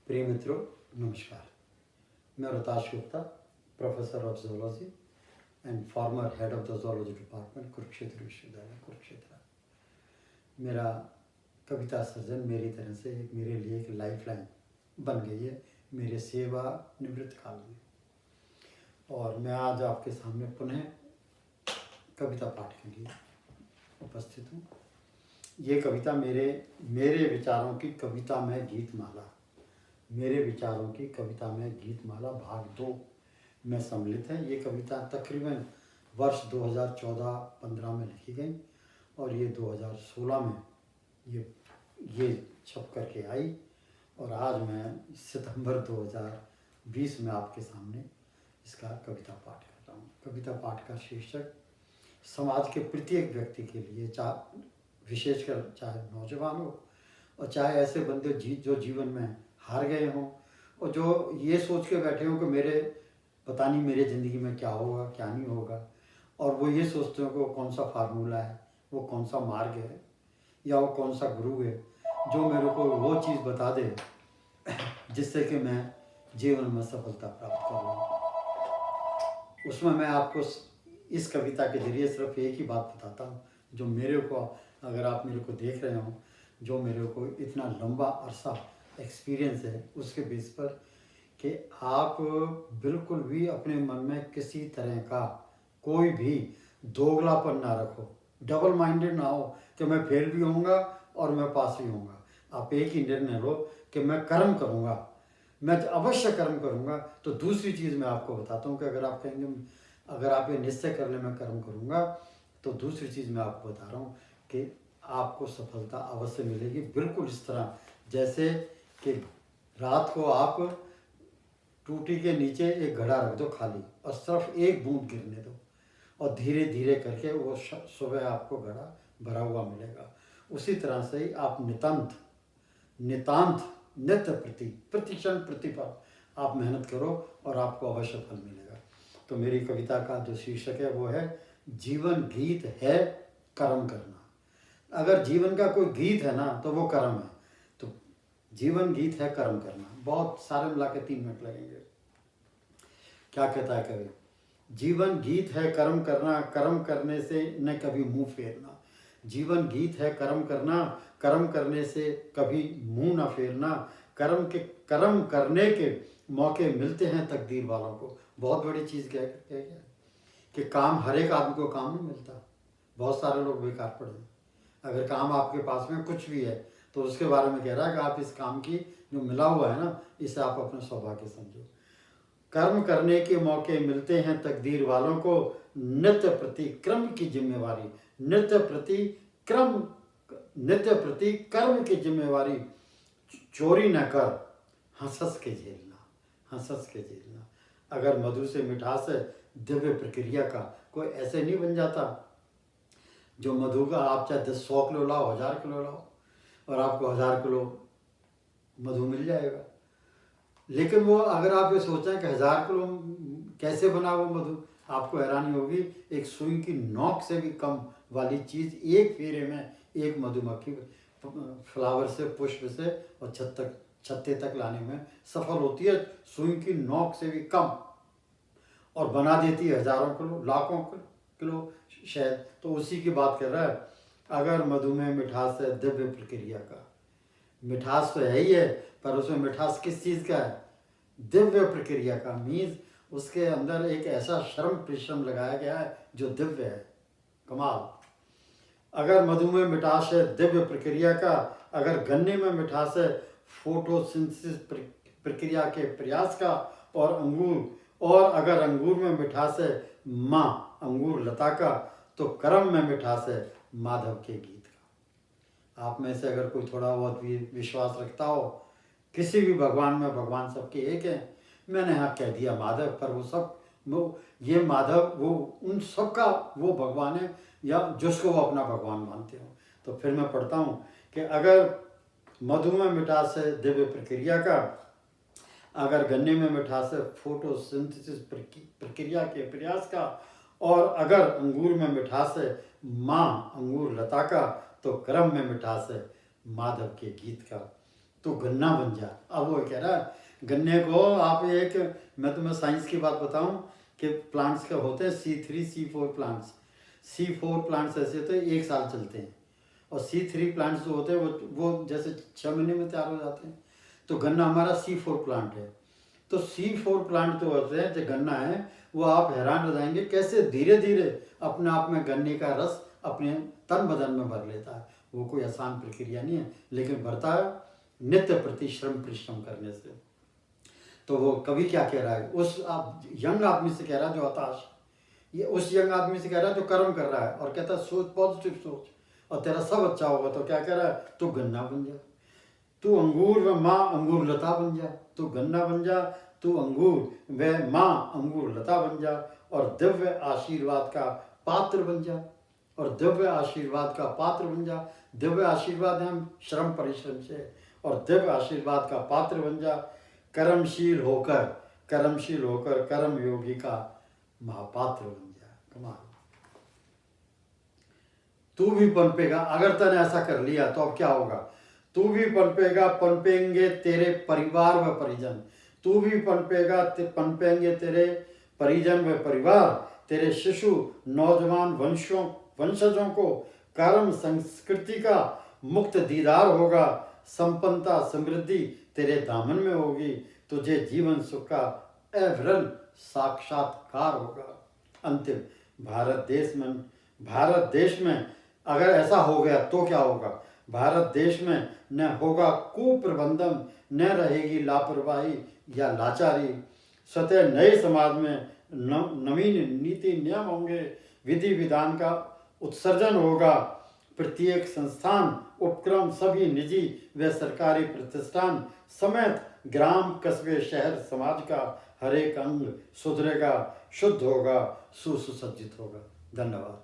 प्रिय मित्रों, नमस्कार। मैं Rotash Gupta, professor of zoology and former head of the zoology department, Kurukshetra विश्वविद्यालय, कुरुक्षेत्र। मेरा कविता सर्जन मेरी तरह से मेरे लिए एक लाइफलाइन बन गई है मेरे सेवा निवृत्त काल में। और मैं आज आपके सामने पुनः कविता पाठ के लिए उपस्थित हूँ। ये कविता मेरे विचारों की कविता में गीतमाला, मेरे विचारों की कविता में गीतमाला भाग 2 में सम्मिलित है। ये कविता तकरीबन वर्ष 2014-15 में लिखी गई और ये 2016 में ये छप करके आई और आज मैं सितंबर 2020 में आपके सामने इसका कविता पाठ कर रहा हूँ। कविता पाठ का शीर्षक समाज के प्रत्येक व्यक्ति के लिए, विशेषकर चाहे नौजवान हो और चाहे ऐसे बंदे जो जीवन में हार गए हों और जो ये सोच के बैठे हों कि पता नहीं मेरे ज़िंदगी में क्या होगा क्या नहीं होगा, और वो ये सोचते हो कि वो कौन सा फार्मूला है, वो कौन सा मार्ग है या वो कौन सा गुरु है जो मेरे को वो चीज़ बता दे जिससे कि मैं जीवन में सफलता प्राप्त कर लूँ। उसमें मैं आपको इस कविता के जरिए सिर्फ एक ही बात बताता हूँ जो मेरे को, अगर आप मेरे को देख रहे हो, जो मेरे को इतना लंबा अरसा एक्सपीरियंस है उसके बेस पर, कि आप बिल्कुल भी अपने मन में किसी तरह का कोई भी दोगलापन ना रखो, डबल माइंडेड ना हो कि मैं फेल भी होऊंगा और मैं पास भी होऊंगा। आप एक ही निर्णय लो कि मैं कर्म करूंगा, मैं अवश्य कर्म करूंगा। तो दूसरी चीज़ मैं आपको बताता हूँ कि अगर आप कहेंगे, अगर आप ये निश्चय कर ले मैं कर्म करूंगा, तो दूसरी चीज़ मैं आपको बता रहा हूँ कि आपको सफलता अवश्य मिलेगी। बिल्कुल इस तरह जैसे कि रात को आप टूटी के नीचे एक घड़ा रख दो खाली और सिर्फ एक बूंद गिरने दो और धीरे धीरे करके वो सुबह आपको घड़ा भरा हुआ मिलेगा। उसी तरह से ही आप नितांत नित्य प्रतिक्षण प्रतिपल आप मेहनत करो और आपको अवश्य फल मिलेगा। तो मेरी कविता का जो शीर्षक है वो है जीवन गीत है कर्म करना। अगर जीवन का कोई गीत है ना तो वो कर्म है। तो जीवन गीत है कर्म करना। बहुत सारे मिला के 3 मिनट लगेंगे। क्या कहता है कवि? जीवन गीत है कर्म करना, कर्म करने से न कभी मुंह फेरना। जीवन गीत है कर्म करना, कर्म करने से कभी मुंह ना फेरना। कर्म करने के मौके मिलते हैं तकदीर वालों को। बहुत बड़ी चीज़ क्या है कि काम, हर एक आदमी को काम नहीं मिलता। बहुत सारे लोग बेकार पड़े हैं। अगर काम आपके पास में कुछ भी है तो उसके बारे में कह रहा है कि आप इस काम की जो मिला हुआ है ना, इसे आप अपना सौभाग्य समझो। कर्म करने के मौके मिलते हैं तकदीर वालों को, नित्य प्रति क्रम की जिम्मेवारी, नित्य प्रति कर्म की जिम्मेवारी चोरी न कर हंस के झेलना। अगर मधु से मिठास है दिव्य प्रक्रिया का, कोई ऐसे नहीं बन जाता जो मधु का आप चाहे 100 किलो लाओ, 1000 किलो लाओ और आपको 1000 किलो मधु मिल जाएगा। लेकिन वो अगर आप ये सोचें कि 1000 किलो कैसे बना वो मधु, आपको हैरानी होगी। एक सुई की नोक से भी कम वाली चीज़ एक फेरे में एक मधुमक्खी फ्लावर से, पुष्प से और छत्ते तक लाने में सफल होती है, सुई की नोक से भी कम, और बना देती है हजारों किलो, लाखों किलो शहद। तो उसी की बात कर रहा है। अगर मधु में मिठास है दिव्य प्रक्रिया का, मिठास तो है ही है, पर उसमें मिठास किस चीज़ का है? दिव्य प्रक्रिया का। मीन्स उसके अंदर एक ऐसा श्रम परिश्रम लगाया गया है जो दिव्य है, कमाल। अगर मधु में मिठास है दिव्य प्रक्रिया का, अगर गन्ने में मिठास है फोटोसिंथेसिस प्रक्रिया के प्रयास का, और अगर अंगूर में मिठास है माँ अंगूर लता का, तो कर्म में मिठास है माधव के गीत का। आप में से अगर कोई थोड़ा बहुत भी विश्वास रखता हो किसी भी भगवान में, भगवान सबके एक है, मैंने यहाँ कह दिया माधव, पर ये माधव वो उन सब का वो भगवान है या जिसको वो अपना भगवान मानते हो। तो फिर मैं पढ़ता हूँ कि अगर मधु में मिठास है दिव्य प्रक्रिया का, अगर गन्ने में मिठास है फोटोसिंथेसिस प्रक्रिया के प्रयास का, और अगर अंगूर में मिठास है माँ अंगूर लता का, तो कर्म में मिठास है माधव के गीत का। तू गन्ना बन जा। अब वो कह रहा है गन्ने को आप एक, मैं तुम्हें साइंस की बात बताऊं कि प्लांट्स के होते हैं C3 C4 plants. C4 plants ऐसे होते हैं 1 साल चलते हैं, और C3 प्लांट्स जो होते हैं वो जैसे 6 महीने में तैयार हो जाते हैं। तो गन्ना हमारा C4 प्लांट है। तो C4 प्लांट जो होते हैं, जो गन्ना है, वो आप हैरान हो जाएंगे कैसे धीरे धीरे अपने आप में गन्ने का रस अपने तन बदन में भर लेता है। वो कोई आसान प्रक्रिया नहीं है, लेकिन भरता है नित्य प्रति श्रम परिश्रम करने से। तो वो कवि क्या कह रहा है, उस आप यंग आदमी से कह रहा है जो हताश, ये उस यंग आदमी से कह रहा है जो कर्म कर रहा है, और कहता है सोच, पॉजिटिव सोच और तेरा सब अच्छा होगा। तो क्या कह रहा है, तू गन्ना बन जा, तू अंगूर व माँ अंगूर लता बन जा। तू गन्ना बन जा, तू अंगूर व माँ अंगूर लता बन जा, और दिव्य आशीर्वाद का पात्र बन जा, और दिव्य आशीर्वाद का पात्र बन जा। दिव्य आशीर्वाद है हम श्रम परिश्रम से, और दिव्य आशीर्वाद का पात्र बन जा। कर्मशील होकर कर्म योगी का महापात्र बन जा। कमाल। तू भी पनपेगा, अगर तने ऐसा कर लिया तो अब क्या होगा, तू भी पनपेगा, पनपेंगे तेरे परिवार व परिजन। तू भी पनपेगा, पनपेंगे तेरे परिजन व परिवार, तेरे शिशु नौजवान वंशजों को कर्म संस्कृति का मुक्त दीदार होगा। संपन्नता समृद्धि तेरे दामन में होगी, तुझे जीवन सुख का अविरल साक्षात्कार होगा। अंतिम, भारत देश में अगर ऐसा हो गया तो क्या होगा, भारत देश में न होगा कुप्रबंधन, न रहेगी लापरवाही या लाचारी। स्वतः नए समाज में नवीन नीति नियम होंगे, विधि विधान का उत्सर्जन होगा। प्रत्येक संस्थान उपक्रम सभी निजी व सरकारी प्रतिष्ठान समेत ग्राम कस्बे शहर समाज का हर एक अंग सुधरेगा, शुद्ध होगा, सुसज्जित होगा। धन्यवाद।